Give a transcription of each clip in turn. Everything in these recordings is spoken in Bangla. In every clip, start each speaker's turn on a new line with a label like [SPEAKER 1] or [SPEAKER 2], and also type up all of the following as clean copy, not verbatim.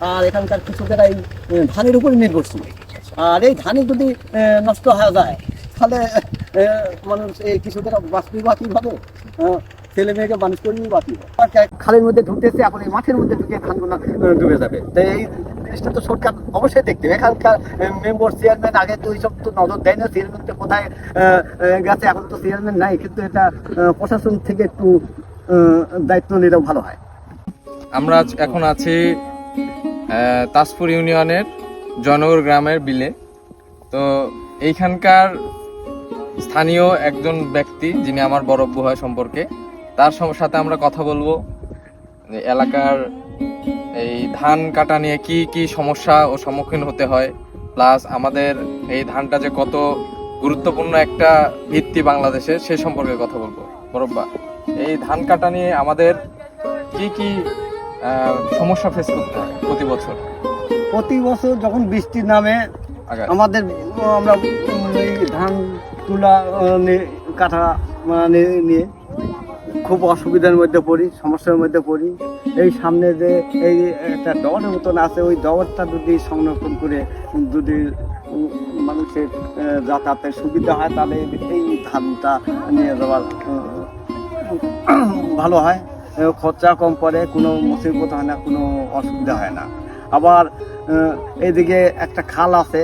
[SPEAKER 1] আর এখানকার কৃষকেরা এই ধানের উপর নির্ভরশীল। আর এই ধানে যদি নষ্ট হয়ে যায় তাহলে মানুষ এই কৃষকেরা বাঁচবে বা কীভাবে, ছেলে মেয়েকে মানুষ করবেই বা কীভাবে। খালের মধ্যে ঢুকতেছে, এখন এই মাঠের মধ্যে ঢুকে ধানগুলো ডুবে যাবে। তো এই জিনিসটা তো সরকার অবশ্যই দেখতে হবে। এখানকার মেম্বার চেয়ারম্যান আগে তো এইসব তো নজর দেয় না, চেয়ারম্যানটা কোথায় গেছে, এখন তো চেয়ারম্যান নাই, কিন্তু এটা প্রশাসন থেকে একটু দায়িত্ব নিলেও ভালো হয়।
[SPEAKER 2] আমরা এখন আছি তাজপুর ইউনিয়নের জয়নগর গ্রামের বিলে। তো এইখানকার স্থানীয় একজন ব্যক্তি যিনি আমার বড়ব্বু হয় সম্পর্কে, তার সাথে আমরা কথা বলবো এলাকার এই ধান কাটা নিয়ে কি কি সমস্যা ও সম্মুখীন হতে হয়, প্লাস আমাদের এই ধানটা যে কত গুরুত্বপূর্ণ একটা ভিত্তি বাংলাদেশের, সে সম্পর্কে কথা বলবো। বড়ব্বা, এই ধান কাটা নিয়ে আমাদের কি কি সমস্যা ফেস করতে হয় প্রতি বছর?
[SPEAKER 1] প্রতি বছর যখন বৃষ্টি নামে আমাদের আমরা এই ধান তুলা কাটা নিয়ে খুব অসুবিধার মধ্যে পড়ি, সমস্যার মধ্যে পড়ি। এই সামনে যে এই একটা ডবরের মতন আছে, ওই ডবরটা যদি সংরক্ষণ করে যদি মানুষের যাতায়াতের সুবিধা হয় তাহলে এই ধানটা নিয়ে যাওয়ার ভালো হয়, খরচা কম পড়ে, কোনো মুসিবত হয় না, কোনো অসুবিধা হয় না। আবার এইদিকে একটা খাল আছে,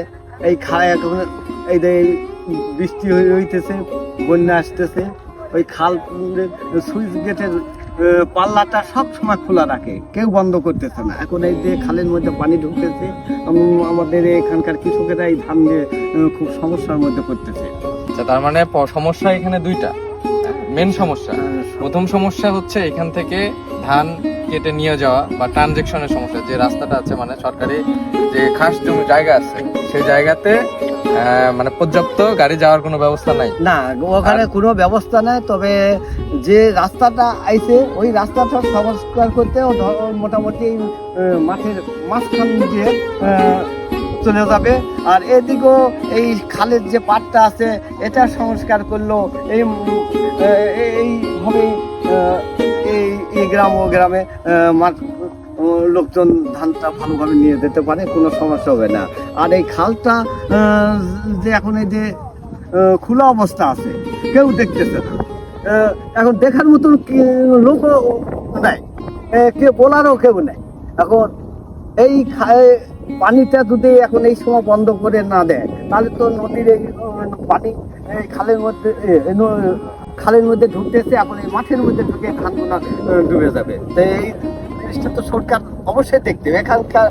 [SPEAKER 1] এই খালে এই যে বৃষ্টি হইতেছে, বন্যা আসতেছে, ওই খাল সুইচ গেটের পাল্লাটা সব সময় খোলা রাখে, কেউ বন্ধ করতেছে না। এখন এই যে খালের মধ্যে পানি ঢুকতেছে, আমাদের এখানকার কৃষকেরা এই ধান নিয়ে খুব সমস্যার মধ্যে পড়তেছে।
[SPEAKER 2] আচ্ছা, তার মানে সমস্যা এখানে দুইটা মেন সমস্যা। প্রথম সমস্যা হচ্ছে এখান থেকে ধান কেটে নিয়ে যাওয়া বা ট্রানজেকশনের সমস্যা। যে রাস্তাটা আছে, মানে সরকারি যে খাস জমি জায়গা আছে, সেই জায়গাতে মানে পর্যাপ্ত গাড়ি যাওয়ার কোনো ব্যবস্থা নাই।
[SPEAKER 1] না, ওখানে কোনো ব্যবস্থা নাই। তবে যে রাস্তাটা আইছে ওই রাস্তাটা সংস্কার করতে মোটামুটি মাঠের মাঝখান দিয়ে চলে যাবে। আর এদিকেও এই খালের যে পাটটা আছে এটা সংস্কার করলো এইভাবে এই গ্রাম ও গ্রামে লোকজন ধানটা ভালোভাবে নিয়ে যেতে পারে, কোনো সমস্যা হবে না। আর এই খালটা যে এখন এই যে খোলা অবস্থা আছে, কেউ দেখতেছে না, এখন দেখার মতন লোকও নাই, কে বলারও কেউ নাই। এখন এই পানিটা যদি এখন এই সময় বন্ধ করে না দেয় তাহলে তো নদীর এই পানি এই খালের মধ্যে ঢুকতেছে, এখন এই মাঠের মধ্যে ঢুকে ধানগুলো ডুবে যাবে। তো এই জিনিসটা তো সরকার অবশ্যই দেখতে হবে। এখানকার